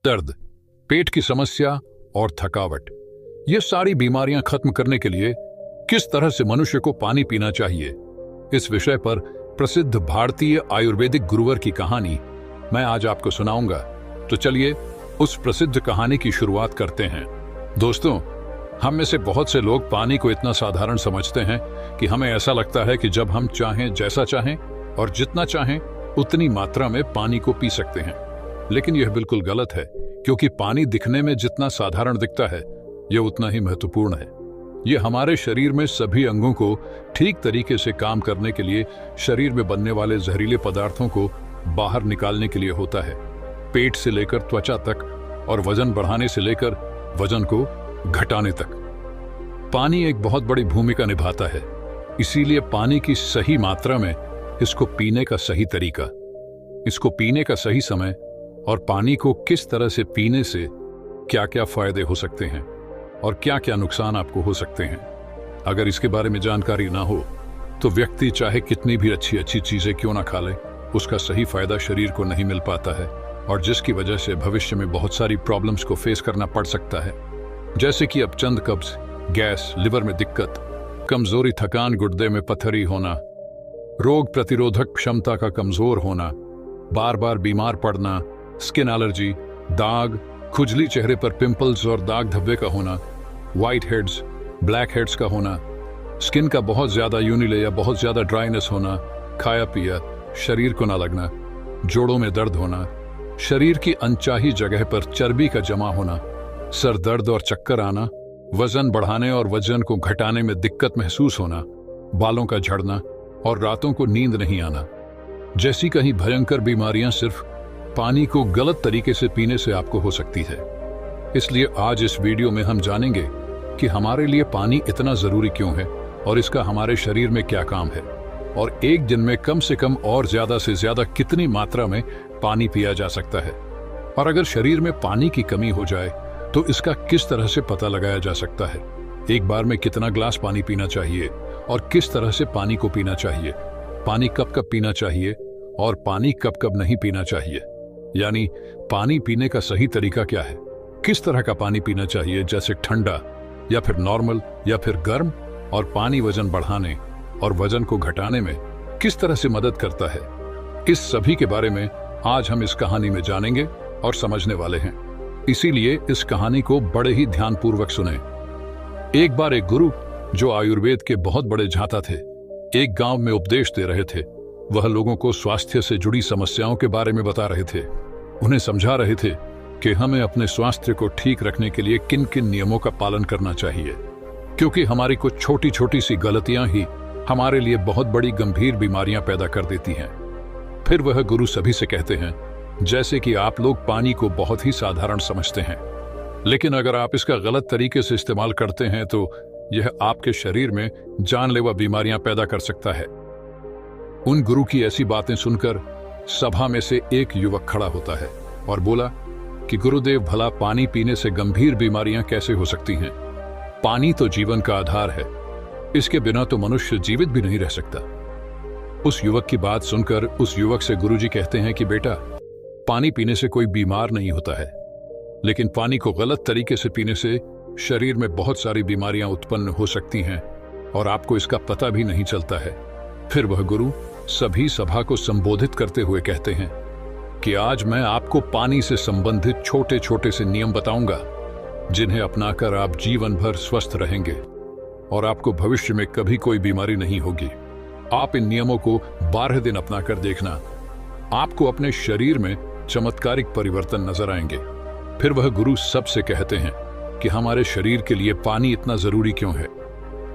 दर्द, पेट की समस्या और थकावट, ये सारी बीमारियां खत्म करने के लिए किस तरह से मनुष्य को पानी पीना चाहिए, इस विषय पर प्रसिद्ध भारतीय आयुर्वेदिक गुरुवर की कहानी मैं आज आपको सुनाऊंगा। तो चलिए उस प्रसिद्ध कहानी की शुरुआत करते हैं। दोस्तों, हम में से बहुत से लोग पानी को इतना साधारण समझते हैं कि हमें ऐसा लगता है कि जब हम चाहें, जैसा चाहें और जितना चाहें उतनी मात्रा में पानी को पी सकते हैं। लेकिन यह बिल्कुल गलत है, क्योंकि पानी दिखने में जितना साधारण दिखता है यह उतना ही महत्वपूर्ण है। यह हमारे शरीर में सभी अंगों को ठीक तरीके से काम करने के लिए, शरीर में बनने वाले जहरीले पदार्थों को बाहर निकालने के लिए होता है। पेट से लेकर त्वचा तक और वजन बढ़ाने से लेकर वजन को घटाने तक पानी एक बहुत बड़ी भूमिका निभाता है। इसीलिए पानी की सही मात्रा में, इसको पीने का सही तरीका, इसको पीने का सही समय और पानी को किस तरह से पीने से क्या क्या फायदे हो सकते हैं और क्या क्या नुकसान आपको हो सकते हैं, अगर इसके बारे में जानकारी ना हो तो व्यक्ति चाहे कितनी भी अच्छी अच्छी चीजें क्यों ना खा ले, उसका सही फायदा शरीर को नहीं मिल पाता है और जिसकी वजह से भविष्य में बहुत सारी प्रॉब्लम्स को फेस करना पड़ सकता है। जैसे कि अपचंद, कब्ज, गैस, लिवर में दिक्कत, कमजोरी, थकान, गुर्दे में पथरी होना, रोग प्रतिरोधक क्षमता का कमजोर होना, बार बार बीमार पड़ना, स्किन एलर्जी, दाग, खुजली, चेहरे पर पिंपल्स और दाग धब्बे का होना, व्हाइट हेड्स, ब्लैक हेड्स का होना, स्किन का बहुत ज्यादा यूनिले या बहुत ज्यादा ड्राइनेस होना, खाया पिया शरीर को ना लगना, जोड़ों में दर्द होना, शरीर की अनचाही जगह पर चर्बी का जमा होना, सर दर्द और चक्कर आना, वजन बढ़ाने और वजन को घटाने में दिक्कत महसूस होना, बालों का झड़ना और रातों को नींद नहीं आना जैसी कई भयंकर बीमारियां सिर्फ पानी को गलत तरीके से पीने से आपको हो सकती है। इसलिए आज इस वीडियो में हम जानेंगे कि हमारे लिए पानी इतना जरूरी क्यों है और इसका हमारे शरीर में क्या काम है, और एक दिन में कम से कम और ज्यादा से ज्यादा कितनी मात्रा में पानी पिया जा सकता है, और अगर शरीर में पानी की कमी हो जाए तो इसका किस तरह से पता लगाया जा सकता है। एक बार में कितना ग्लास पानी पीना चाहिए और किस तरह से पानी को पीना चाहिए, पानी कब कब पीना चाहिए और पानी कब कब नहीं पीना चाहिए, यानी पानी पीने का सही तरीका क्या है, किस तरह का पानी पीना चाहिए, जैसे ठंडा या फिर नॉर्मल या फिर गर्म, और पानी वजन बढ़ाने और वजन को घटाने में किस तरह से मदद करता है। इस सभी के बारे में आज हम इस कहानी में जानेंगे और समझने वाले हैं। इसीलिए इस कहानी को बड़े ही ध्यानपूर्वक सुने। एक बार एक गुरु, जो आयुर्वेद के बहुत बड़े झांता थे, एक गांव में उपदेश दे रहे थे। वह लोगों को स्वास्थ्य से जुड़ी समस्याओं के बारे में बता रहे थे। उन्हें समझा रहे थे कि हमें अपने स्वास्थ्य को ठीक रखने के लिए किन किन नियमों का पालन करना चाहिए, क्योंकि हमारी कुछ छोटी छोटी सी गलतियां ही हमारे लिए बहुत बड़ी गंभीर बीमारियां पैदा कर देती हैं। फिर वह गुरु सभी से कहते हैं, जैसे कि आप लोग पानी को बहुत ही साधारण समझते हैं, लेकिन अगर आप इसका गलत तरीके से इस्तेमाल करते हैं तो यह आपके शरीर में जानलेवा बीमारियां पैदा कर सकता है। उन गुरु की ऐसी बातें सुनकर सभा में से एक युवक खड़ा होता है और बोला कि गुरुदेव, भला पानी पीने से गंभीर बीमारियां कैसे हो सकती हैं? पानी तो जीवन का आधार है, इसके बिना तो मनुष्य जीवित भी नहीं रह सकता। उस युवक की बात सुनकर उस युवक से गुरुजी कहते हैं कि बेटा, पानी पीने से कोई बीमार नहीं होता है, लेकिन पानी को गलत तरीके से पीने से शरीर में बहुत सारी बीमारियां उत्पन्न हो सकती हैं और आपको इसका पता भी नहीं चलता है। फिर वह गुरु सभी सभा को संबोधित करते हुए कहते हैं कि आज मैं आपको पानी से संबंधित छोटे छोटे से नियम बताऊंगा, जिन्हें अपनाकर आप जीवन भर स्वस्थ रहेंगे और आपको भविष्य में कभी कोई बीमारी नहीं होगी। आप इन नियमों को 12 दिन अपनाकर देखना, आपको अपने शरीर में चमत्कारिक परिवर्तन नजर आएंगे। फिर वह गुरु सबसे कहते हैं कि हमारे शरीर के लिए पानी इतना जरूरी क्यों है।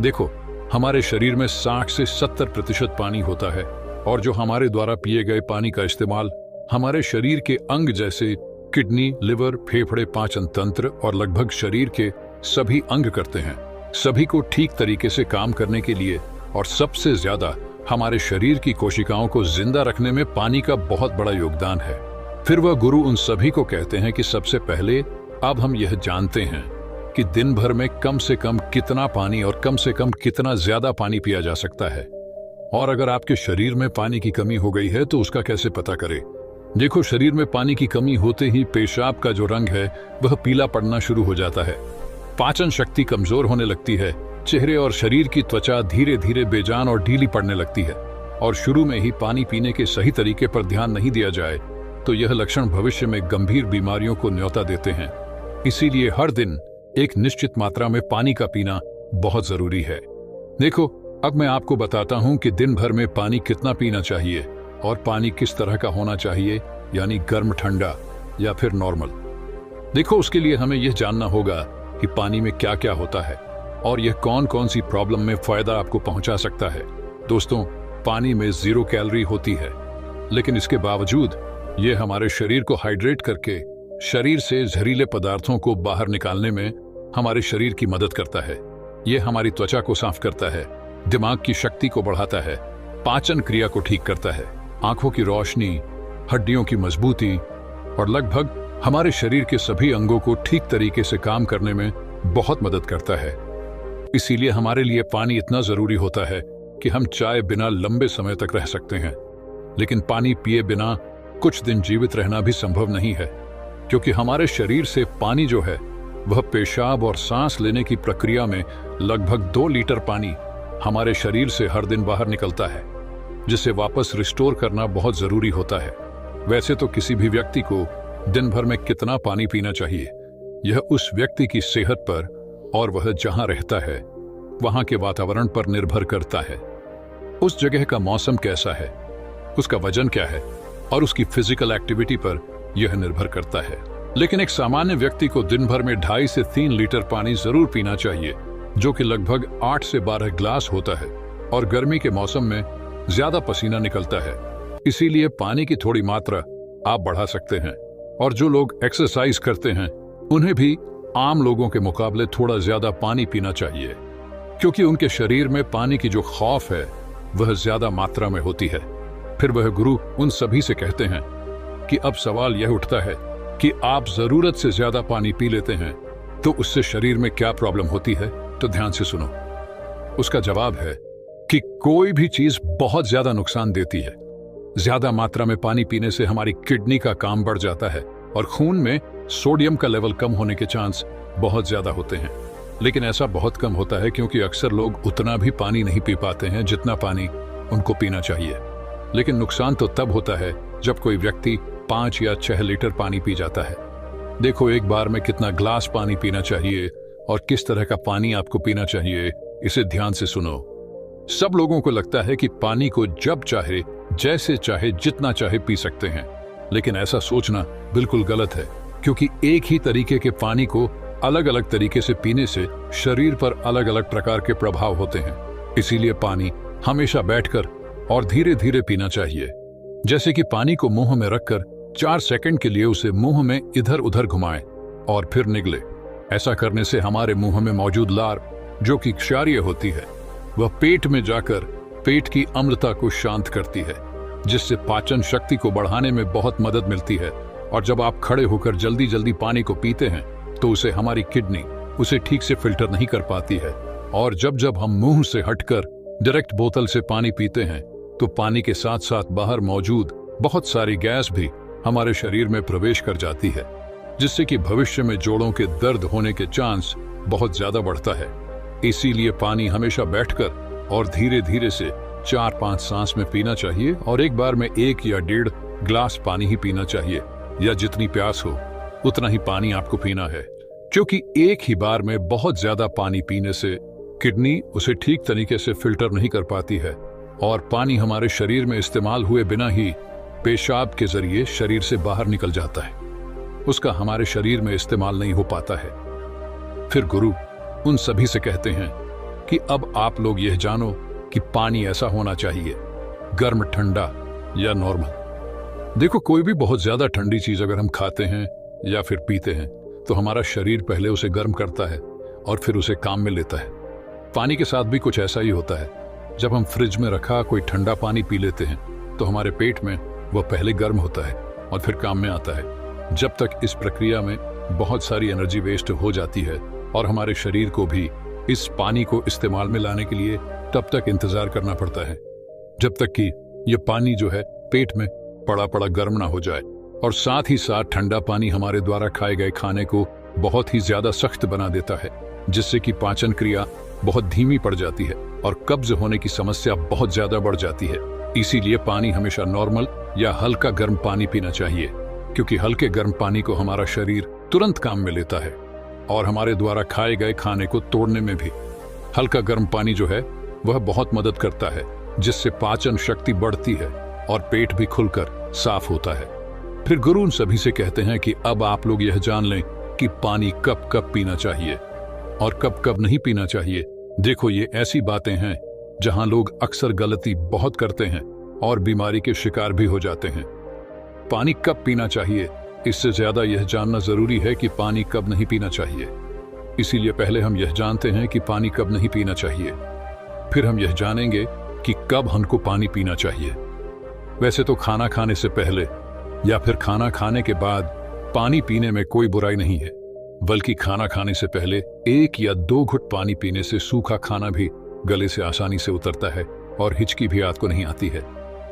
देखो, हमारे शरीर में 60 से 70% पानी होता है, और जो हमारे द्वारा पिए गए पानी का इस्तेमाल हमारे शरीर के अंग जैसे किडनी, लिवर, फेफड़े, पाचन तंत्र और लगभग शरीर के सभी अंग करते हैं। सभी को ठीक तरीके से काम करने के लिए और सबसे ज्यादा हमारे शरीर की कोशिकाओं को जिंदा रखने में पानी का बहुत बड़ा योगदान है। फिर वह गुरु उन सभी को कहते हैं कि सबसे पहले अब हम यह जानते हैं कि दिन भर में कम से कम कितना पानी और कम से कम कितना ज्यादा पानी पिया जा सकता है, और अगर आपके शरीर में पानी की कमी हो गई है तो उसका कैसे पता करें। देखो, शरीर में पानी की कमी होते ही पेशाब का जो रंग है वह पीला पड़ना शुरू हो जाता है, पाचन शक्ति कमजोर होने लगती है, चेहरे और शरीर की त्वचा धीरे धीरे बेजान और ढीली पड़ने लगती है। और शुरू में ही पानी पीने के सही तरीके पर ध्यान नहीं दिया जाए तो यह लक्षण भविष्य में गंभीर बीमारियों को न्योता देते हैं। इसीलिए हर दिन एक निश्चित मात्रा में पानी का पीना बहुत जरूरी है। देखो, अब मैं आपको बताता हूं कि दिन भर में पानी कितना पीना चाहिए और पानी किस तरह का होना चाहिए, यानी गर्म, ठंडा या फिर नॉर्मल। देखो, उसके लिए हमें यह जानना होगा कि पानी में क्या क्या होता है और यह कौन कौन सी प्रॉब्लम में फायदा आपको पहुंचा सकता है। दोस्तों, पानी में 0 कैलोरी होती है, लेकिन इसके बावजूद यह हमारे शरीर को हाइड्रेट करके शरीर से जहरीले पदार्थों को बाहर निकालने में हमारे शरीर की मदद करता है। यह हमारी त्वचा को साफ करता है, दिमाग की शक्ति को बढ़ाता है, पाचन क्रिया को ठीक करता है, आंखों की रोशनी, हड्डियों की मजबूती और लगभग हमारे शरीर के सभी अंगों को ठीक तरीके से काम करने में बहुत मदद करता है। इसीलिए हमारे लिए पानी इतना जरूरी होता है कि हम चाय बिना लंबे समय तक रह सकते हैं, लेकिन पानी पिए बिना कुछ दिन जीवित रहना भी संभव नहीं है, क्योंकि हमारे शरीर से पानी जो है वह पेशाब और सांस लेने की प्रक्रिया में लगभग 2 लीटर पानी हमारे शरीर से हर दिन बाहर निकलता है, जिसे वापस रिस्टोर करना बहुत जरूरी होता है। वैसे तो किसी भी व्यक्ति को दिन भर में कितना पानी पीना चाहिए यह उस व्यक्ति की सेहत पर और वह जहां रहता है वहां के वातावरण पर निर्भर करता है। उस जगह का मौसम कैसा है, उसका वजन क्या है और उसकी फिजिकल एक्टिविटी पर यह निर्भर करता है। लेकिन एक सामान्य व्यक्ति को दिन भर में 2.5 से 3 लीटर पानी जरूर पीना चाहिए, जो कि लगभग 8 से 12 ग्लास होता है। और गर्मी के मौसम में ज्यादा पसीना निकलता है, इसीलिए पानी की थोड़ी मात्रा आप बढ़ा सकते हैं। और जो लोग एक्सरसाइज करते हैं उन्हें भी आम लोगों के मुकाबले थोड़ा ज्यादा पानी पीना चाहिए, क्योंकि उनके शरीर में पानी की जो खौफ है वह ज्यादा मात्रा में होती है। फिर वह गुरु उन सभी से कहते हैं कि अब सवाल यह उठता है कि आप जरूरत से ज्यादा पानी पी लेते हैं तो उससे शरीर में क्या प्रॉब्लम होती है। तो ध्यान से सुनो। उसका जवाब है कि कोई भी चीज बहुत ज्यादा नुकसान देती है। ज्यादा मात्रा में पानी पीने से हमारी किडनी का काम बढ़ जाता है और खून में सोडियम का लेवल कम होने के चांस बहुत ज्यादा होते हैं। लेकिन ऐसा बहुत कम होता है, क्योंकि अक्सर लोग उतना भी पानी नहीं पी पाते हैं जितना पानी उनको पीना चाहिए। लेकिन नुकसान तो तब होता है जब कोई व्यक्ति 5 या 6 लीटर पानी पी जाता है। देखो, एक बार में कितना ग्लास पानी पीना चाहिए और किस तरह का पानी आपको पीना चाहिए, इसे ध्यान से सुनो। सब लोगों को लगता है कि पानी को जब चाहे, जैसे चाहे, जितना चाहे पी सकते हैं, लेकिन ऐसा सोचना बिल्कुल गलत है, क्योंकि एक ही तरीके के पानी को अलग अलग तरीके से पीने से शरीर पर अलग अलग प्रकार के प्रभाव होते हैं। इसीलिए पानी हमेशा बैठकर और धीरे धीरे पीना चाहिए। जैसे कि पानी को मुंह में रखकर 4 सेकंड के लिए उसे मुंह में इधर उधर घुमाएं और फिर निगले। ऐसा करने से हमारे मुंह में मौजूद लार, जो कि क्षारीय होती है, वह पेट में जाकर पेट की अम्लता को शांत करती है, जिससे पाचन शक्ति को बढ़ाने में बहुत मदद मिलती है। और जब आप खड़े होकर जल्दी जल्दी पानी को पीते हैं तो उसे हमारी किडनी उसे ठीक से फिल्टर नहीं कर पाती है। और जब जब हम मुंह से हटकर डायरेक्ट बोतल से पानी पीते हैं तो पानी के साथ साथ बाहर मौजूद बहुत सारी गैस भी हमारे शरीर में प्रवेश कर जाती है, जिससे कि भविष्य में जोड़ों के दर्द होने के चांस बहुत ज्यादा बढ़ता है। इसीलिए पानी हमेशा बैठकर और धीरे धीरे से 4-5 सांस में पीना चाहिए और एक बार में 1 या 1.5 ग्लास पानी ही पीना चाहिए, या जितनी प्यास हो उतना ही पानी आपको पीना है। क्योंकि एक ही बार में बहुत ज्यादा पानी पीने से किडनी उसे ठीक तरीके से फिल्टर नहीं कर पाती है और पानी हमारे शरीर में इस्तेमाल हुए बिना ही पेशाब के जरिए शरीर से बाहर निकल जाता है, उसका हमारे शरीर में इस्तेमाल नहीं हो पाता है। फिर गुरु उन सभी से कहते हैं कि अब आप लोग यह जानो कि पानी ऐसा होना चाहिए, गर्म, ठंडा या नॉर्मल। देखो, कोई भी बहुत ज्यादा ठंडी चीज अगर हम खाते हैं या फिर पीते हैं तो हमारा शरीर पहले उसे गर्म करता है और फिर उसे काम में लेता है। पानी के साथ भी कुछ ऐसा ही होता है। जब हम फ्रिज में रखा कोई ठंडा पानी पी लेते हैं तो हमारे पेट में वह पहले गर्म होता है और फिर काम में आता है। जब तक इस प्रक्रिया में बहुत सारी एनर्जी वेस्ट हो जाती है और हमारे शरीर को भी इस पानी को इस्तेमाल में लाने के लिए तब तक इंतजार करना पड़ता है, जब तक कि यह पानी जो है पेट में पड़ा पड़ा गर्म ना हो जाए। और साथ ही साथ ठंडा पानी हमारे द्वारा खाए गए खाने को बहुत ही ज्यादा सख्त बना देता है, जिससे कि पाचन क्रिया बहुत धीमी पड़ जाती है और कब्ज होने की समस्या बहुत ज्यादा बढ़ जाती है। इसीलिए पानी हमेशा नॉर्मल या हल्का गर्म पानी पीना चाहिए, क्योंकि हल्के गर्म पानी को हमारा शरीर तुरंत काम में लेता है और हमारे द्वारा खाए गए खाने को तोड़ने में भी हल्का गर्म पानी जो है वह बहुत मदद करता है, जिससे पाचन शक्ति बढ़ती है और पेट भी खुलकर साफ होता है। फिर गुरु उन सभी से कहते हैं कि अब आप लोग यह जान लें कि पानी कब कब पीना चाहिए और कब कब नहीं पीना चाहिए। देखो, ये ऐसी बातें हैं जहां लोग अक्सर गलती बहुत करते हैं और बीमारी के शिकार भी हो जाते हैं। पानी कब पीना चाहिए, इससे ज्यादा यह जानना जरूरी है कि पानी कब नहीं पीना चाहिए। इसीलिए पहले हम यह जानते हैं कि पानी कब नहीं पीना चाहिए, फिर हम यह जानेंगे कि कब हमको पानी पीना चाहिए। वैसे तो खाना खाने से पहले या फिर खाना खाने के बाद पानी पीने में कोई बुराई नहीं है, बल्कि खाना खाने से पहले 1 या 2 घुट पानी पीने से सूखा खाना भी गले से आसानी से उतरता है और हिचकी भी आपको नहीं आती है।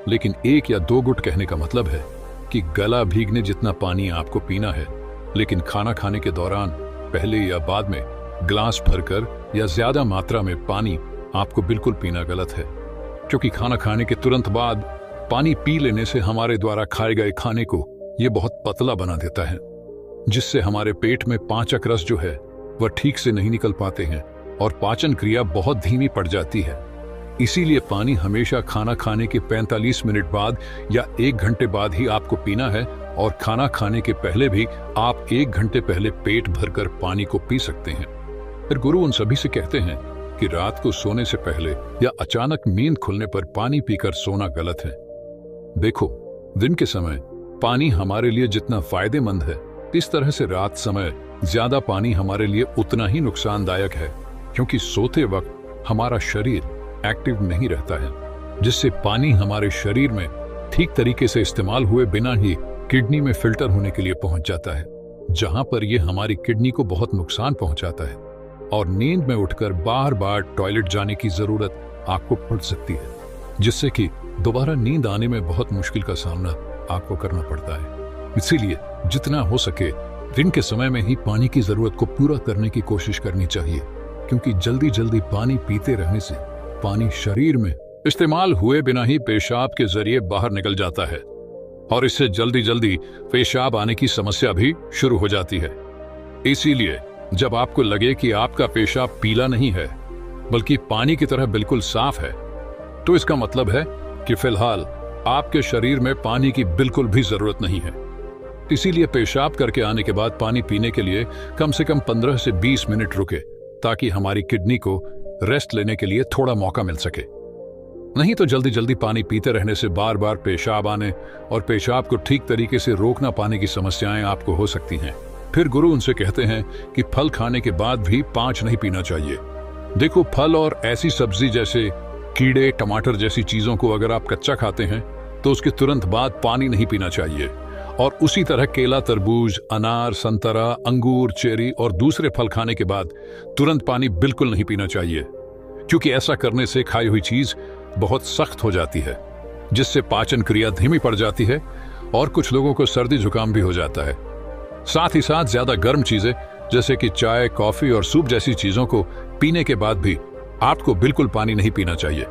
लेकिन 1 या 2 घुट कहने का मतलब है कि गला भीगने जितना पानी आपको पीना है, लेकिन खाना खाने के दौरान पहले या बाद में ग्लास भरकर या ज्यादा मात्रा में पानी आपको बिल्कुल पीना गलत है, क्योंकि खाना खाने के तुरंत बाद पानी पी लेने से हमारे द्वारा खाए गए खाने को यह बहुत पतला बना देता है, जिससे हमारे पेट में पाचक रस जो है वह ठीक से नहीं निकल पाते हैं और पाचन क्रिया बहुत धीमी पड़ जाती है। इसीलिए पानी हमेशा खाना खाने के 45 मिनट बाद या 1 घंटे बाद ही आपको पीना है, और खाना खाने के पहले भी आप 1 घंटे पहले पेट भरकर पानी को पी सकते हैं। फिर गुरु उन सभी से कहते हैं कि रात को सोने से पहले या अचानक नींद खुलने पर पानी पीकर सोना गलत है। देखो, दिन के समय पानी हमारे लिए जितना फायदेमंद है, इस तरह से रात समय ज्यादा पानी हमारे लिए उतना ही नुकसानदायक है, क्योंकि सोते वक्त हमारा शरीर एक्टिव नहीं रहता है, जिससे पानी हमारे शरीर में ठीक तरीके से इस्तेमाल हुए बिना ही किडनी में फिल्टर होने के लिए पहुंच जाता है, जहां पर यह हमारी किडनी को बहुत नुकसान पहुंचाता है और नींद में उठकर बार बार टॉयलेट जाने की जरूरत आपको पड़ सकती है, जिससे कि दोबारा नींद आने में बहुत मुश्किल का सामना आपको करना पड़ता है। इसीलिए जितना हो सके दिन के समय में ही पानी की जरूरत को पूरा करने की कोशिश करनी चाहिए, क्योंकि जल्दी जल्दी पानी पीते रहने से पानी शरीर में इस्तेमाल हुए बिना ही पेशाब के जरिए बाहर निकल जाता है और इससे जल्दी जल्दी पेशाब आने की समस्या भी शुरू हो जाती है। इसीलिए जब आपको लगे कि आपका पेशाब पीला नहीं है बल्कि पानी की तरह बिल्कुल साफ है, तो इसका मतलब है कि फिलहाल आपके शरीर में पानी की बिल्कुल भी जरूरत नहीं है। इसीलिए पेशाब करके आने के बाद पानी पीने के लिए कम से कम 15 से 20 मिनट रुके, ताकि हमारी किडनी को रेस्ट लेने के लिए थोड़ा मौका मिल सके। नहीं तो जल्दी जल्दी पानी पीते रहने से बार बार पेशाब आने और पेशाब को ठीक तरीके से रोक ना पाने की समस्याएं आपको हो सकती हैं। फिर गुरु उनसे कहते हैं कि फल खाने के बाद भी पांच नहीं पीना चाहिए। देखो, फल और ऐसी सब्जी जैसे कीड़े, टमाटर जैसी चीजों को अगर आप कच्चा खाते हैं तो उसके तुरंत बाद पानी नहीं पीना चाहिए, और उसी तरह केला, तरबूज, अनार, संतरा, अंगूर, चेरी और दूसरे फल खाने के बाद तुरंत पानी बिल्कुल नहीं पीना चाहिए, क्योंकि ऐसा करने से खाई हुई चीज बहुत सख्त हो जाती है, जिससे पाचन क्रिया धीमी पड़ जाती है और कुछ लोगों को सर्दी जुकाम भी हो जाता है। साथ ही साथ ज्यादा गर्म चीजें जैसे कि चाय, कॉफी और सूप जैसी चीजों को पीने के बाद भी आपको बिल्कुल पानी नहीं पीना चाहिए,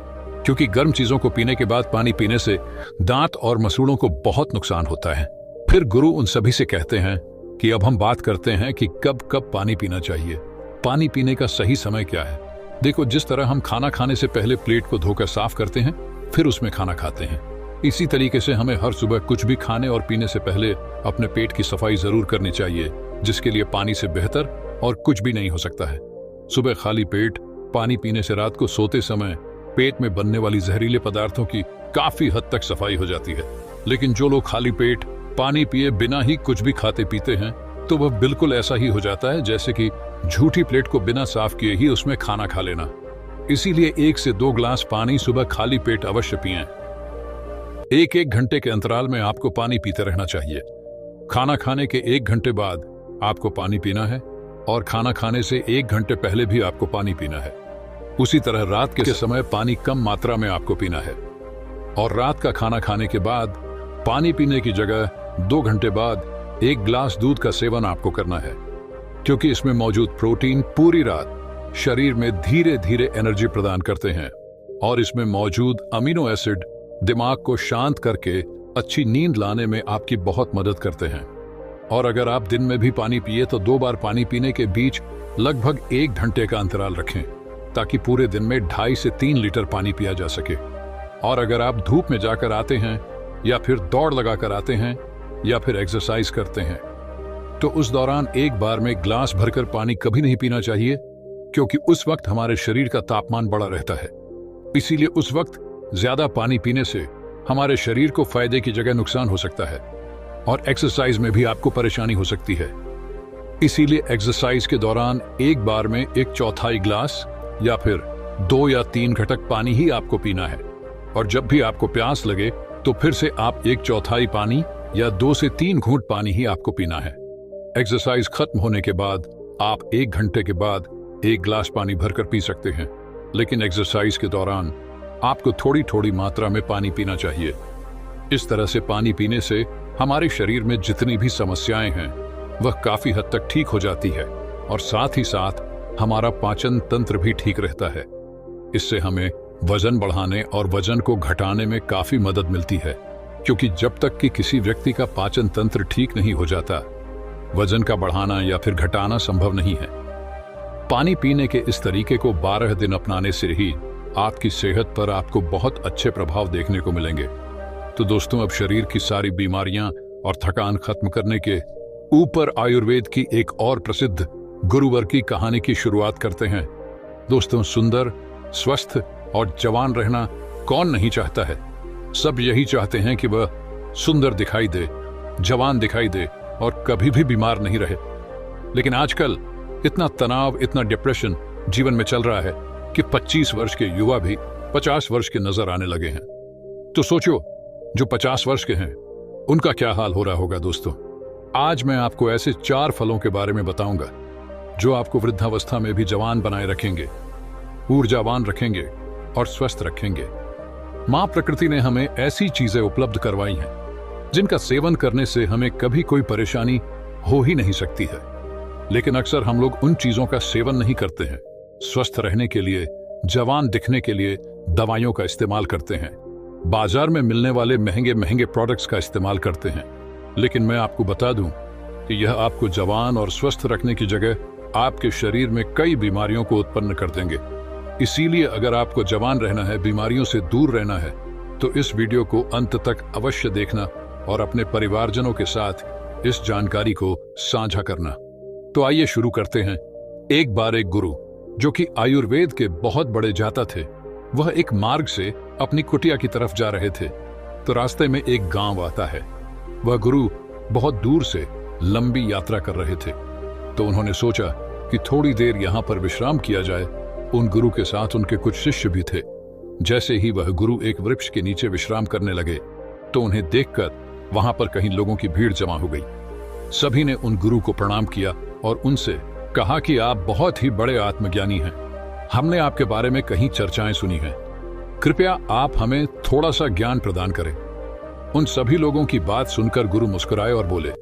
क्योंकि गर्म चीजों को पीने के बाद पानी पीने से दांत और मसूड़ों को बहुत नुकसान होता है। फिर गुरु उन सभी से कहते हैं कि अब हम बात करते हैं कि कब कब पानी पीना चाहिए। पानी पीने का सही समय क्या है? देखो, जिस तरह हम खाना खाने से पहले प्लेट को धोकर साफ करते हैं, फिर उसमें खाना खाते हैं, इसी तरीके से हमें हर सुबह कुछ भी खाने और पीने से पहले अपने पेट की सफाई जरूर करनी चाहिए, जिसके लिए पानी से बेहतर और कुछ भी नहीं हो सकता है। सुबह खाली पेट पानी पीने से रात को सोते समय पेट में बनने वाली जहरीले पदार्थों की काफी हद तक सफाई हो जाती है। लेकिन जो लोग खाली पेट पानी पिए बिना ही कुछ भी खाते पीते हैं, तो वह बिल्कुल ऐसा ही हो जाता है जैसे कि झूठी प्लेट को बिना साफ किए ही उसमें खाना खा लेना। इसीलिए 1 से 2 ग्लास पानी सुबह खाली पेट अवश्य पिएं। 1-1 घंटे के अंतराल में आपको पानी पीते रहना चाहिए। खाना खाने के 1 घंटे बाद आपको पानी पीना है और खाना खाने से 1 घंटे पहले भी आपको पानी पीना है। उसी तरह रात के समय पानी कम मात्रा में आपको पीना है और रात का खाना खाने के बाद पानी पीने की जगह 2 घंटे बाद 1 गिलास दूध का सेवन आपको करना है, क्योंकि इसमें मौजूद प्रोटीन पूरी रात शरीर में धीरे धीरे एनर्जी प्रदान करते हैं और इसमें मौजूद अमीनो एसिड दिमाग को शांत करके अच्छी नींद लाने में आपकी बहुत मदद करते हैं। और अगर आप दिन में भी पानी पिए तो 2 बार पानी पीने के बीच लगभग 1 घंटे का अंतराल रखें, ताकि पूरे दिन में 2.5 से 3 लीटर पानी पिया जा सके। और अगर आप धूप में जाकर आते हैं या फिर दौड़ लगाकर आते हैं या फिर एक्सरसाइज करते हैं तो उस दौरान एक बार में ग्लास भरकर पानी कभी नहीं पीना चाहिए, क्योंकि उस वक्त हमारे शरीर का तापमान बढ़ा रहता है। इसीलिए उस वक्त ज्यादा पानी पीने से हमारे शरीर को फायदे की जगह नुकसान हो सकता है और एक्सरसाइज में भी आपको परेशानी हो सकती है। इसीलिए एक्सरसाइज के दौरान एक बार में 1/4 गिलास या फिर 2 या 3 घटक पानी ही आपको पीना है। और जब भी आपको प्यास लगे तो फिर से आप 1/4 पानी या 2 से 3 घूंट पानी ही आपको पीना है। एक्सरसाइज खत्म होने के बाद आप 1 घंटे के बाद 1 गिलास पानी भरकर पी सकते हैं, लेकिन एक्सरसाइज के दौरान आपको थोड़ी थोड़ी मात्रा में पानी पीना चाहिए। इस तरह से पानी पीने से हमारे शरीर में जितनी भी समस्याएं हैं वह काफी हद तक ठीक हो जाती है और साथ ही साथ हमारा पाचन तंत्र भी ठीक रहता है। इससे हमें वजन बढ़ाने और वजन को घटाने में काफी मदद मिलती है, क्योंकि जब तक कि किसी व्यक्ति का पाचन तंत्र ठीक नहीं हो जाता, वजन का बढ़ाना या फिर घटाना संभव नहीं है। पानी पीने के इस तरीके को 12 दिन अपनाने से ही आपकी सेहत पर आपको बहुत अच्छे प्रभाव देखने को मिलेंगे। तो दोस्तों, अब शरीर की सारी बीमारियां और थकान खत्म करने के ऊपर आयुर्वेद की एक और प्रसिद्ध गुरुवर की कहानी की शुरुआत करते हैं। दोस्तों, सुंदर, स्वस्थ और जवान रहना कौन नहीं चाहता है। सब यही चाहते हैं कि वह सुंदर दिखाई दे, जवान दिखाई दे और कभी भी बीमार नहीं रहे। लेकिन आजकल इतना तनाव, इतना डिप्रेशन जीवन में चल रहा है कि 25 वर्ष के युवा भी 50 वर्ष के नजर आने लगे हैं। तो सोचो, जो 50 वर्ष के हैं उनका क्या हाल हो रहा होगा। दोस्तों, आज मैं आपको ऐसे 4 फलों के बारे में बताऊंगा जो आपको वृद्धावस्था में भी जवान बनाए रखेंगे, ऊर्जावान रखेंगे और स्वस्थ रखेंगे। मां प्रकृति ने हमें ऐसी चीजें उपलब्ध करवाई हैं जिनका सेवन करने से हमें कभी कोई परेशानी हो ही नहीं सकती है। लेकिन अक्सर हम लोग उन चीजों का सेवन नहीं करते हैं। स्वस्थ रहने के लिए, जवान दिखने के लिए दवाइयों का इस्तेमाल करते हैं, बाजार में मिलने वाले महंगे महंगे प्रोडक्ट्स का इस्तेमाल करते हैं। लेकिन मैं आपको बता दूं कि यह आपको जवान और स्वस्थ रखने की जगह आपके शरीर में कई बीमारियों को उत्पन्न कर देंगे। इसीलिए अगर आपको जवान रहना है, बीमारियों से दूर रहना है, तो इस वीडियो को अंत तक अवश्य देखना और अपने परिवारजनों के साथ इस जानकारी को साझा करना। तो आइए शुरू करते हैं। एक बार एक गुरु, जो कि आयुर्वेद के बहुत बड़े जाता थे, वह एक मार्ग से अपनी कुटिया की तरफ जा रहे थे। तो रास्ते में एक गांव आता है। वह गुरु बहुत दूर से लंबी यात्रा कर रहे थे, तो उन्होंने सोचा कि थोड़ी देर यहां पर विश्राम किया जाए। उन गुरु के साथ उनके कुछ शिष्य भी थे। जैसे ही वह गुरु एक वृक्ष के नीचे विश्राम करने लगे तो उन्हें देखकर वहां पर कहीं लोगों की भीड़ जमा हो गई। सभी ने उन गुरु को प्रणाम किया और उनसे कहा कि आप बहुत ही बड़े आत्मज्ञानी हैं। हमने आपके बारे में कहीं चर्चाएं सुनी हैं। कृपया आप हमें थोड़ा सा ज्ञान प्रदान करें। उन सभी लोगों की बात सुनकर गुरु मुस्कुराए और बोले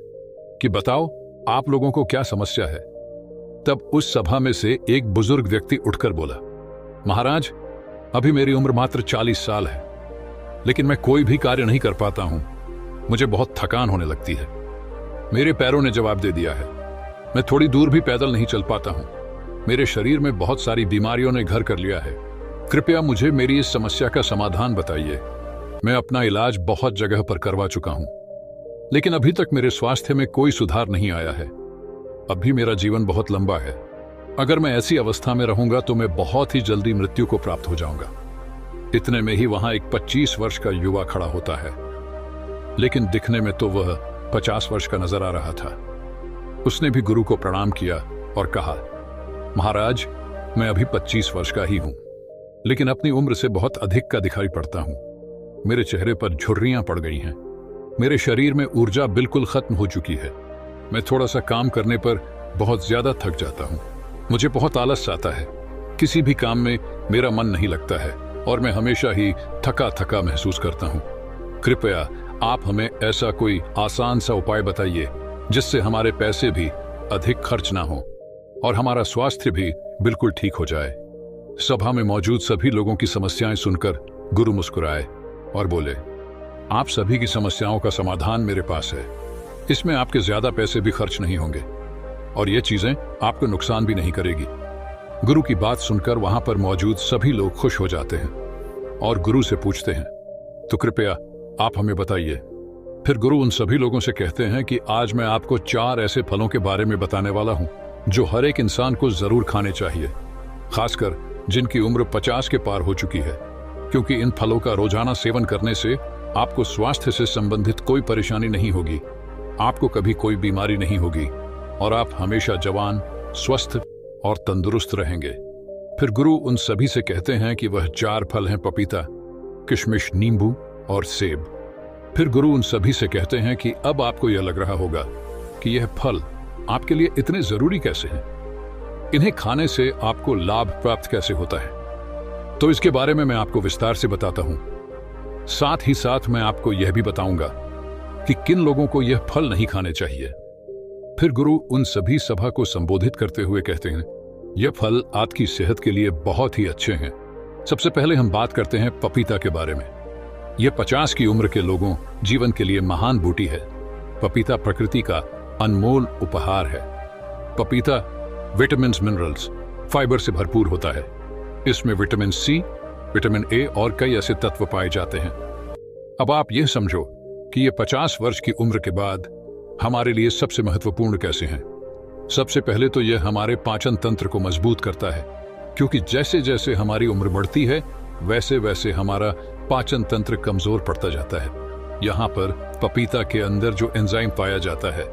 कि बताओ, आप लोगों को क्या समस्या है। तब उस सभा में से एक बुजुर्ग व्यक्ति उठकर बोला, महाराज, अभी मेरी उम्र मात्र 40 साल है, लेकिन मैं कोई भी कार्य नहीं कर पाता हूं। मुझे बहुत थकान होने लगती है। मेरे पैरों ने जवाब दे दिया है। मैं थोड़ी दूर भी पैदल नहीं चल पाता हूं। मेरे शरीर में बहुत सारी बीमारियों ने घर कर लिया है। कृपया मुझे मेरी इस समस्या का समाधान बताइए। मैं अपना इलाज बहुत जगह पर करवा चुका हूं, लेकिन अभी तक मेरे स्वास्थ्य में कोई सुधार नहीं आया है। अभी मेरा जीवन बहुत लंबा है। अगर मैं ऐसी अवस्था में रहूंगा तो मैं बहुत ही जल्दी मृत्यु को प्राप्त हो जाऊंगा। इतने में ही वहां एक 25 वर्ष का युवा खड़ा होता है, लेकिन दिखने में तो वह 50 वर्ष का नजर आ रहा था। उसने भी गुरु को प्रणाम किया और कहा, महाराज, मैं अभी 25 वर्ष का ही हूं, लेकिन अपनी उम्र से बहुत अधिक का दिखाई पड़ता हूं। मेरे चेहरे पर झुर्रियां पड़ गई हैं। मेरे शरीर में ऊर्जा बिल्कुल खत्म हो चुकी है। मैं थोड़ा सा काम करने पर बहुत ज्यादा थक जाता हूं। मुझे बहुत आलस आता है। किसी भी काम में मेरा मन नहीं लगता है और मैं हमेशा ही थका थका महसूस करता हूं। कृपया आप हमें ऐसा कोई आसान सा उपाय बताइए जिससे हमारे पैसे भी अधिक खर्च ना हो और हमारा स्वास्थ्य भी बिल्कुल ठीक हो जाए। सभा में मौजूद सभी लोगों की समस्याएं सुनकर गुरु मुस्कुराए और बोले, आप सभी की समस्याओं का समाधान मेरे पास है। इसमें आपके ज्यादा पैसे भी खर्च नहीं होंगे और ये चीजें आपको नुकसान भी नहीं करेगी। गुरु की बात सुनकर वहां पर मौजूद सभी लोग खुश हो जाते हैं और गुरु से पूछते हैं, तो कृपया आप हमें बताइए। फिर गुरु उन सभी लोगों से कहते हैं कि आज मैं आपको 4 ऐसे फलों के बारे में बताने वाला हूं जो हर एक इंसान को जरूर खाने चाहिए, खासकर जिनकी उम्र 50 के पार हो चुकी है, क्योंकि इन फलों का रोजाना सेवन करने से आपको स्वास्थ्य से संबंधित कोई परेशानी नहीं होगी, आपको कभी कोई बीमारी नहीं होगी और आप हमेशा जवान, स्वस्थ और तंदुरुस्त रहेंगे। फिर गुरु उन सभी से कहते हैं कि वह 4 फल हैं, पपीता, किशमिश, नींबू और सेब। फिर गुरु उन सभी से कहते हैं कि अब आपको यह लग रहा होगा कि यह फल आपके लिए इतने जरूरी कैसे हैं, इन्हें खाने से आपको लाभ प्राप्त कैसे होता है। तो इसके बारे में मैं आपको विस्तार से बताता हूं। साथ ही साथ मैं आपको यह भी बताऊंगा कि किन लोगों को यह फल नहीं खाने चाहिए। फिर गुरु उन सभी सभा को संबोधित करते हुए कहते हैं, यह फल आपकी सेहत के लिए बहुत ही अच्छे हैं। सबसे पहले हम बात करते हैं पपीता के बारे में। यह 50 की उम्र के लोगों जीवन के लिए महान बूटी है। पपीता प्रकृति का अनमोल उपहार है। पपीता विटामिन, मिनरल्स, फाइबर से भरपूर होता है। इसमें विटामिन सी, विटामिन ए और कई ऐसे तत्व पाए जाते हैं। अब आप यह समझो कि यह 50 वर्ष की उम्र के बाद हमारे लिए सबसे महत्वपूर्ण कैसे हैं। सबसे पहले तो यह हमारे पाचन तंत्र को मजबूत करता है, क्योंकि जैसे जैसे हमारी उम्र बढ़ती है वैसे वैसे हमारा पाचन तंत्र कमजोर पड़ता जाता है। यहाँ पर पपीता के अंदर जो एंजाइम पाया जाता है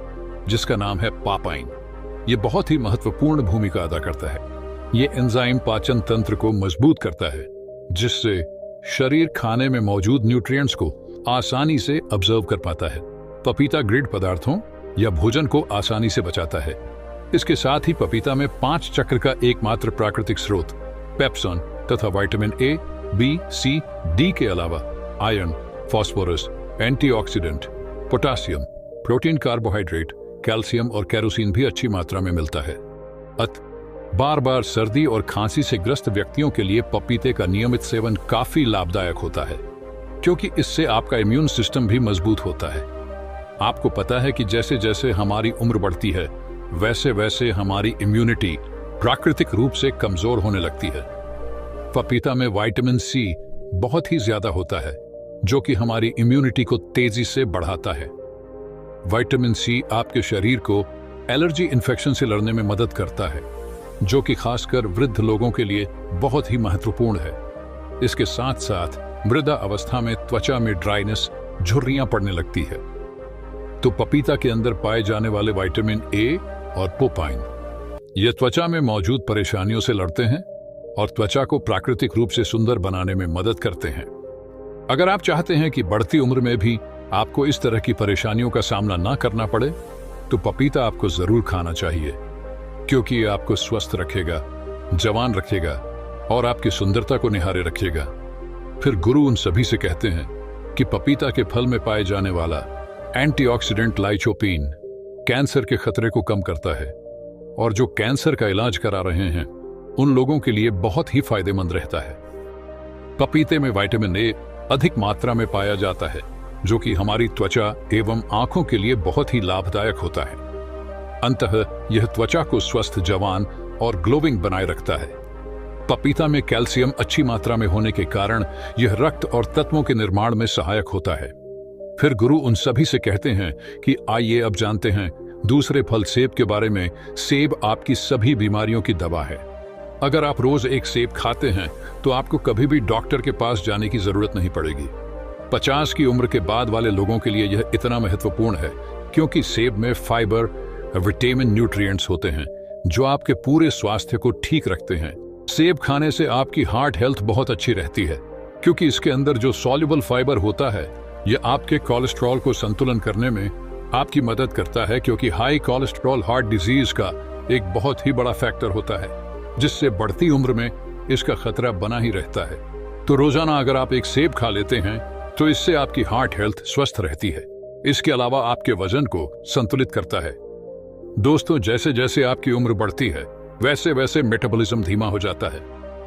जिसका नाम है पापाइन, ये बहुत ही महत्वपूर्ण भूमिका अदा करता है। ये एंजाइम पाचन तंत्र को मजबूत करता है, जिससे शरीर खाने में मौजूद न्यूट्रिएंट्स को आसानी से ऑब्जर्व कर पाता है। पपीता ग्रिड पदार्थों या भोजन को आसानी से बचाता है। इसके साथ ही पपीता में 5 चक्र का एकमात्र प्राकृतिक स्रोत पेप्सोन तथा vitamin A, B, C, D के अलावा iron, phosphorus, antioxidant, potassium, protein, carbohydrate, calcium और केरोसिन भी अच्छी मात्रा में मिलता है। बार बार सर्दी और खांसी से ग्रस्त व्यक्तियों के लिए पपीते का नियमित सेवन काफी लाभदायक होता है, क्योंकि इससे आपका इम्यून सिस्टम भी मजबूत होता है। आपको पता है कि जैसे जैसे हमारी उम्र बढ़ती है वैसे वैसे हमारी इम्यूनिटी प्राकृतिक रूप से कमजोर होने लगती है। पपीता में विटामिन सी बहुत ही ज्यादा होता है, जो कि हमारी इम्यूनिटी को तेजी से बढ़ाता है। विटामिन सी आपके शरीर को एलर्जी इन्फेक्शन से लड़ने में मदद करता है, जो कि खासकर वृद्ध लोगों के लिए बहुत ही महत्वपूर्ण है। इसके साथ साथ मृदा अवस्था में त्वचा में ड्राइनेस, झुर्रियां पड़ने लगती है, तो पपीता के अंदर पाए जाने वाले विटामिन ए और पोपाइन ये त्वचा में मौजूद परेशानियों से लड़ते हैं और त्वचा को प्राकृतिक रूप से सुंदर बनाने में मदद करते हैं। अगर आप चाहते हैं कि बढ़ती उम्र में भी आपको इस तरह की परेशानियों का सामना ना करना पड़े, तो पपीता आपको जरूर खाना चाहिए, क्योंकि ये आपको स्वस्थ रखेगा, जवान रखेगा और आपकी सुंदरता को निहारे रखेगा। फिर गुरु उन सभी से कहते हैं कि पपीता के फल में पाए जाने वाला एंटीऑक्सीडेंट लाइकोपीन कैंसर के खतरे को कम करता है और जो कैंसर का इलाज करा रहे हैं उन लोगों के लिए बहुत ही फायदेमंद रहता है। पपीते में विटामिन ए अधिक मात्रा में पाया जाता है, जो कि हमारी त्वचा एवं आंखों के लिए बहुत ही लाभदायक होता है। अंततः यह त्वचा को स्वस्थ, जवान और ग्लोविंग बनाए रखता है। पपीता में कैल्शियम अच्छी मात्रा में होने के कारण यह रक्त और तत्वों के निर्माण में सहायक होता है। फिर गुरु उन सभी से कहते हैं कि आइए अब जानते हैं दूसरे फल सेब के बारे में। सेब आपकी सभी बीमारियों की दवा है। अगर आप रोज एक सेब खाते हैं तो आपको कभी भी डॉक्टर के पास जाने की जरूरत नहीं पड़ेगी। 50 की उम्र के बाद वाले लोगों के लिए यह इतना महत्वपूर्ण है क्योंकि सेब में फाइबर, विटामिन, न्यूट्रिएंट्स होते हैं जो आपके पूरे स्वास्थ्य को ठीक रखते हैं। सेब खाने से आपकी हार्ट हेल्थ बहुत अच्छी रहती है, क्योंकि इसके अंदर जो सॉल्युबल फाइबर होता है यह आपके कोलेस्ट्रॉल को संतुलन करने में आपकी मदद करता है, क्योंकि हाई कोलेस्ट्रॉल हार्ट डिजीज का एक बहुत ही बड़ा फैक्टर होता है, जिससे बढ़ती उम्र में इसका खतरा बना ही रहता है। तो रोजाना अगर आप एक सेब खा लेते हैं तो इससे आपकी हार्ट हेल्थ स्वस्थ रहती है। इसके अलावा आपके वजन को संतुलित करता है। दोस्तों, जैसे जैसे आपकी उम्र बढ़ती है वैसे वैसे मेटाबॉलिज्म धीमा हो जाता है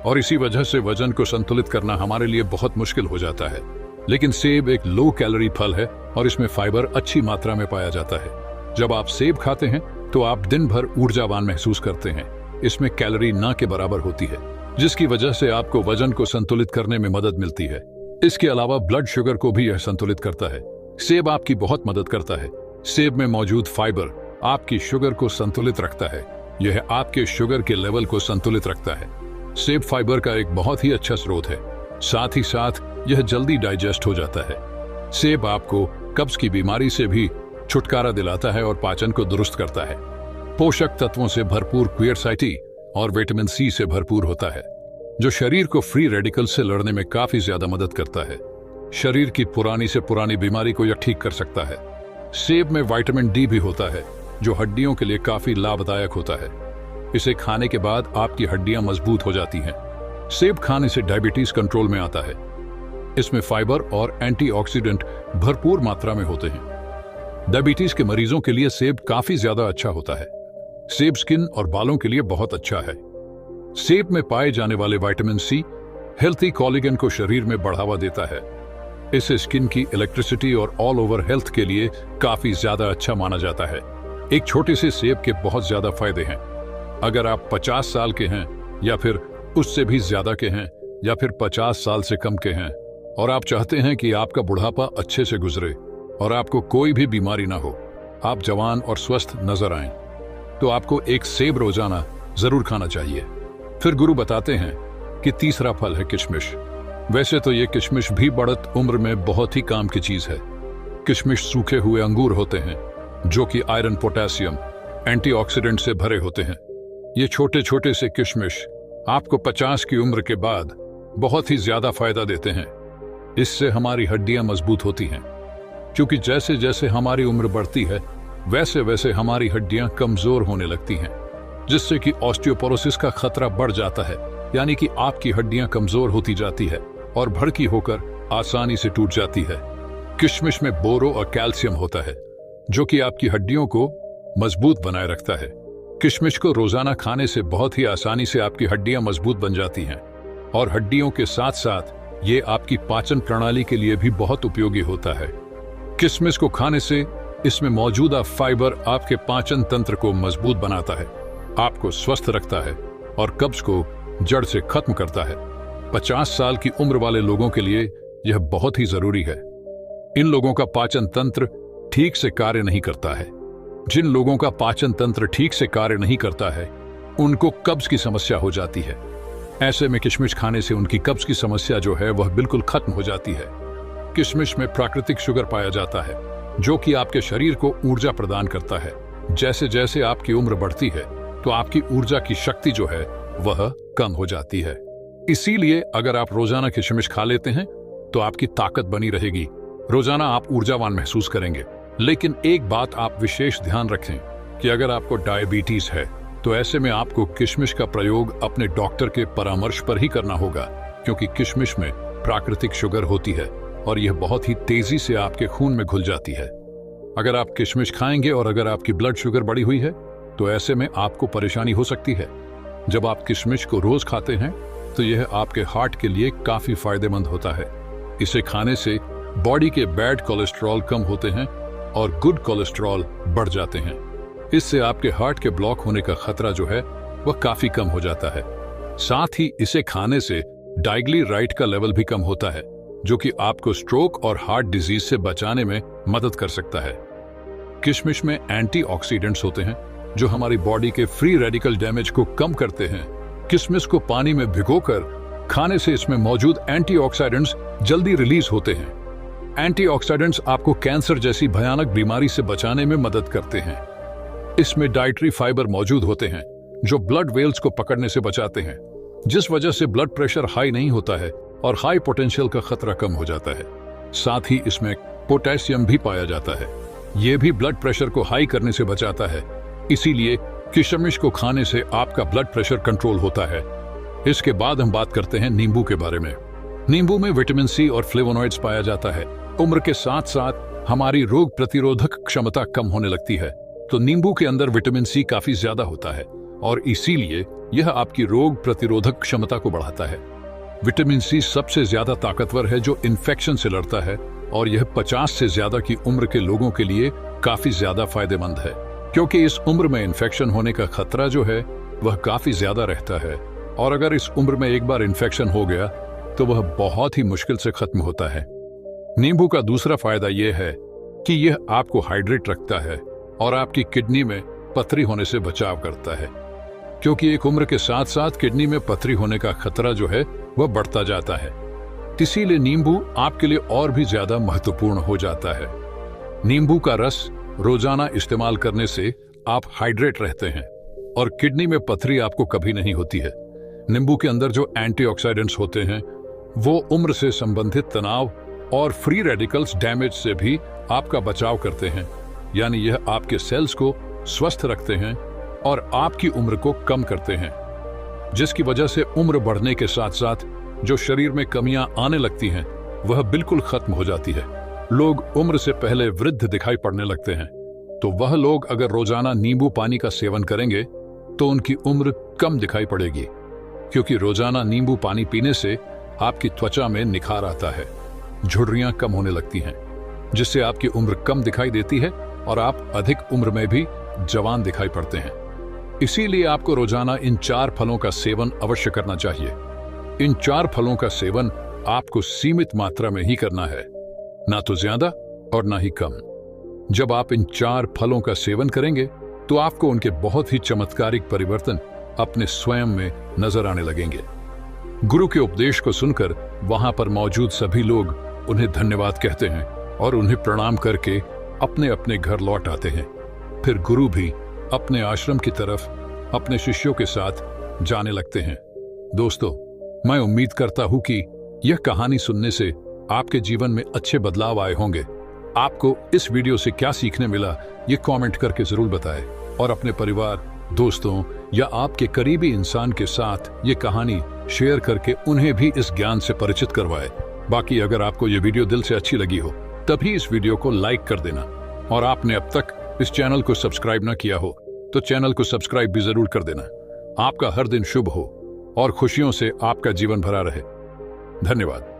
और इसी वजह से वजन को संतुलित करना हमारे लिए बहुत मुश्किल हो जाता है। लेकिन सेब एक लो कैलोरी फल है और इसमें फाइबर अच्छी मात्रा में पाया जाता है। जब आप सेब खाते हैं तो आप दिन भर ऊर्जावान महसूस करते हैं। इसमें कैलोरी ना के बराबर होती है, जिसकी वजह से आपको वजन को संतुलित करने में मदद मिलती है। इसके अलावा ब्लड शुगर को भी यह संतुलित करता है। सेब आपकी बहुत मदद करता है। सेब में मौजूद फाइबर आपकी शुगर को संतुलित रखता है। यह आपके शुगर के लेवल को संतुलित रखता है। सेब फाइबर का एक बहुत ही अच्छा स्रोत है। साथ ही साथ यह जल्दी डाइजेस्ट हो जाता है। सेब आपको कब्ज की बीमारी से भी छुटकारा दिलाता है और पाचन को दुरुस्त करता है। पोषक तत्वों से भरपूर क्वियरसाइटी और विटामिन सी से भरपूर होता है, जो शरीर को फ्री रेडिकल से लड़ने में काफी ज्यादा मदद करता है। शरीर की पुरानी से पुरानी बीमारी को यह ठीक कर सकता है। सेब में विटामिन डी भी होता है, जो हड्डियों के लिए काफी लाभदायक होता है। इसे खाने के बाद आपकी हड्डियां मजबूत हो जाती हैं। सेब खाने से डायबिटीज कंट्रोल में आता है। इसमें फाइबर और एंटीऑक्सीडेंट भरपूर मात्रा में होते हैं। डायबिटीज के मरीजों के लिए सेब काफी ज्यादा अच्छा होता है। सेब स्किन और बालों के लिए बहुत अच्छा है। सेब में पाए जाने वाले विटामिन सी हेल्थी कोलेजन को शरीर में बढ़ावा देता है। इसे स्किन की इलेक्ट्रिसिटी और ऑल ओवर हेल्थ के लिए काफी ज्यादा अच्छा माना जाता है। एक छोटे से सेब के बहुत ज्यादा फायदे हैं। अगर आप 50 साल के हैं या फिर उससे भी ज्यादा के हैं या फिर 50 साल से कम के हैं और आप चाहते हैं कि आपका बुढ़ापा अच्छे से गुजरे और आपको कोई भी बीमारी ना हो, आप जवान और स्वस्थ नजर आएं, तो आपको एक सेब रोजाना जरूर खाना चाहिए। फिर गुरु बताते हैं कि तीसरा फल है किशमिश। वैसे तो ये किशमिश भी बढ़त उम्र में बहुत ही काम की चीज है। किशमिश सूखे हुए अंगूर होते हैं जो कि आयरन, पोटेशियम, एंटीऑक्सीडेंट से भरे होते हैं। ये छोटे छोटे से किशमिश आपको 50 की उम्र के बाद बहुत ही ज्यादा फायदा देते हैं। इससे हमारी हड्डियां मजबूत होती हैं, क्योंकि जैसे जैसे हमारी उम्र बढ़ती है वैसे वैसे हमारी हड्डियां कमजोर होने लगती हैं, जिससे कि ऑस्टियोपोरोसिस का खतरा बढ़ जाता है। यानी कि आपकी हड्डियां कमजोर होती जाती है और भड़की होकर आसानी से टूट जाती है। किशमिश में बोरो और कैल्शियम होता है, जो कि आपकी हड्डियों को मजबूत बनाए रखता है। किशमिश को रोजाना खाने से बहुत ही आसानी से आपकी हड्डियां मजबूत बन जाती हैं और हड्डियों के साथ साथ ये आपकी पाचन प्रणाली के लिए भी बहुत उपयोगी होता है। किशमिश को खाने से इसमें मौजूदा फाइबर आपके पाचन तंत्र को मजबूत बनाता है, आपको स्वस्थ रखता है और कब्ज को जड़ से खत्म करता है। 50 साल की उम्र वाले लोगों के लिए यह बहुत ही जरूरी है। इन लोगों का पाचन तंत्र ठीक से कार्य नहीं करता है। जिन लोगों का पाचन तंत्र ठीक से कार्य नहीं करता है उनको कब्ज की समस्या हो जाती है। ऐसे में किशमिश खाने से उनकी कब्ज की समस्या जो है वह बिल्कुल खत्म हो जाती है। किशमिश में प्राकृतिक शुगर पाया जाता है, जो कि आपके शरीर को ऊर्जा प्रदान करता है। जैसे जैसे आपकी उम्र बढ़ती है तो आपकी ऊर्जा की शक्ति जो है वह कम हो जाती है। इसीलिए अगर आप रोजाना किशमिश खा लेते हैं तो आपकी ताकत बनी रहेगी, रोजाना आप ऊर्जावान महसूस करेंगे। लेकिन एक बात आप विशेष ध्यान रखें कि अगर आपको डायबिटीज है तो ऐसे में आपको किशमिश का प्रयोग अपने डॉक्टर के परामर्श पर ही करना होगा, क्योंकि किशमिश में प्राकृतिक शुगर होती है और यह बहुत ही तेजी से आपके खून में घुल जाती है। अगर आप किशमिश खाएंगे और अगर आपकी ब्लड शुगर बढ़ी हुई है तो ऐसे में आपको परेशानी हो सकती है। जब आप किशमिश को रोज खाते हैं तो यह आपके हार्ट के लिए काफी फायदेमंद होता है। इसे खाने से बॉडी के बैड कोलेस्ट्रॉल कम होते हैं और गुड कोलेस्ट्रॉल बढ़ जाते हैं। इससे आपके हार्ट के ब्लॉक होने का खतरा जो है वह काफी कम हो जाता है। साथ ही इसे खाने से डाइग्लिसराइड का लेवल भी कम होता है, जो कि आपको स्ट्रोक और हार्ट डिजीज से बचाने में मदद कर सकता है। किशमिश में एंटीऑक्सीडेंट्स होते हैं जो हमारी बॉडी के फ्री रेडिकल डैमेज को कम करते हैं। किशमिश को पानी में भिगोकर खाने से इसमें मौजूद एंटीऑक्सीडेंट्स जल्दी रिलीज होते हैं। एंटीऑक्सीडेंट्स आपको कैंसर जैसी भयानक बीमारी से बचाने में मदद करते हैं। इसमें डाइटरी फाइबर मौजूद होते हैं जो ब्लड वेल्स को पकड़ने से बचाते हैं, जिस वजह से ब्लड प्रेशर हाई नहीं होता है और हाई पोटेंशियल का खतरा कम हो जाता है। साथ ही इसमें पोटेशियम भी पाया जाता है, यह भी ब्लड प्रेशर को हाई करने से बचाता है। इसीलिए किशमिश को खाने से आपका ब्लड प्रेशर कंट्रोल होता है। इसके बाद हम बात करते हैं नींबू के बारे में। नींबू में विटामिन सी और फ्लेवोनॉइड्स पाया जाता है। उम्र के साथ साथ हमारी रोग प्रतिरोधक क्षमता कम होने लगती है, तो नींबू के अंदर विटामिन सी काफी ज्यादा होता है और इसीलिए यह आपकी रोग प्रतिरोधक क्षमता को बढ़ाता है। विटामिन सी सबसे ज्यादा ताकतवर है जो इन्फेक्शन से लड़ता है और यह 50 से ज्यादा की उम्र के लोगों के लिए काफी ज्यादा फायदेमंद है, क्योंकि इस उम्र में इन्फेक्शन होने का खतरा जो है वह काफी ज्यादा रहता है और अगर इस उम्र में एक बार इन्फेक्शन हो गया तो वह बहुत ही मुश्किल से खत्म होता है। नींबू का दूसरा फायदा यह है कि यह आपको हाइड्रेट रखता है और आपकी किडनी में पथरी होने से बचाव करता है, क्योंकि एक उम्र के साथ साथ किडनी में पथरी होने का खतरा जो है वह बढ़ता जाता है। इसीलिए नींबू आपके लिए और भी ज्यादा महत्वपूर्ण हो जाता है। नींबू का रस रोजाना इस्तेमाल करने से आप हाइड्रेट रहते हैं और किडनी में पथरी आपको कभी नहीं होती है। नींबू के अंदर जो एंटीऑक्सीडेंट्स होते हैं वो उम्र से संबंधित तनाव और फ्री रेडिकल्स डैमेज से भी आपका बचाव करते हैं, यानी यह आपके सेल्स को स्वस्थ रखते हैं और आपकी उम्र को कम करते हैं, जिसकी वजह से उम्र बढ़ने के साथ साथ जो शरीर में कमियां आने लगती हैं वह बिल्कुल खत्म हो जाती है। लोग उम्र से पहले वृद्ध दिखाई पड़ने लगते हैं, तो वह लोग अगर रोजाना नींबू पानी का सेवन करेंगे तो उनकी उम्र कम दिखाई पड़ेगी, क्योंकि रोजाना नींबू पानी पीने से आपकी त्वचा में निखार आता है, झुर्रियां कम होने लगती हैं, जिससे आपकी उम्र कम दिखाई देती है और आप अधिक उम्र में भी जवान दिखाई पड़ते हैं। इसीलिए आपको रोजाना इन 4 फलों का सेवन अवश्य करना चाहिए। इन 4 फलों का सेवन आपको सीमित मात्रा में ही करना है, ना तो ज्यादा और ना ही कम। जब आप इन 4 फलों का सेवन करेंगे तो आपको उनके बहुत ही चमत्कारिक परिवर्तन अपने स्वयं में नजर आने लगेंगे। गुरु के उपदेश को सुनकर वहां पर मौजूद सभी लोग उन्हें धन्यवाद कहते हैं और उन्हें प्रणाम करके अपने अपने घर लौट आते हैं। फिर गुरु भी अपने आश्रम की तरफ अपने शिष्यों के साथ जाने लगते हैं। दोस्तों, मैं उम्मीद करता हूं कि यह कहानी सुनने से आपके जीवन में अच्छे बदलाव आए होंगे। आपको इस वीडियो से क्या सीखने मिला ये कमेंट करके जरूर बताएं और अपने परिवार, दोस्तों या आपके करीबी इंसान के साथ ये कहानी शेयर करके उन्हें भी इस ज्ञान से परिचित करवाएं। बाकी अगर आपको ये वीडियो दिल से अच्छी लगी हो तभी इस वीडियो को लाइक कर देना और आपने अब तक इस चैनल को सब्सक्राइब न किया हो तो चैनल को सब्सक्राइब भी जरूर कर देना। आपका हर दिन शुभ हो और खुशियों से आपका जीवन भरा रहे। धन्यवाद।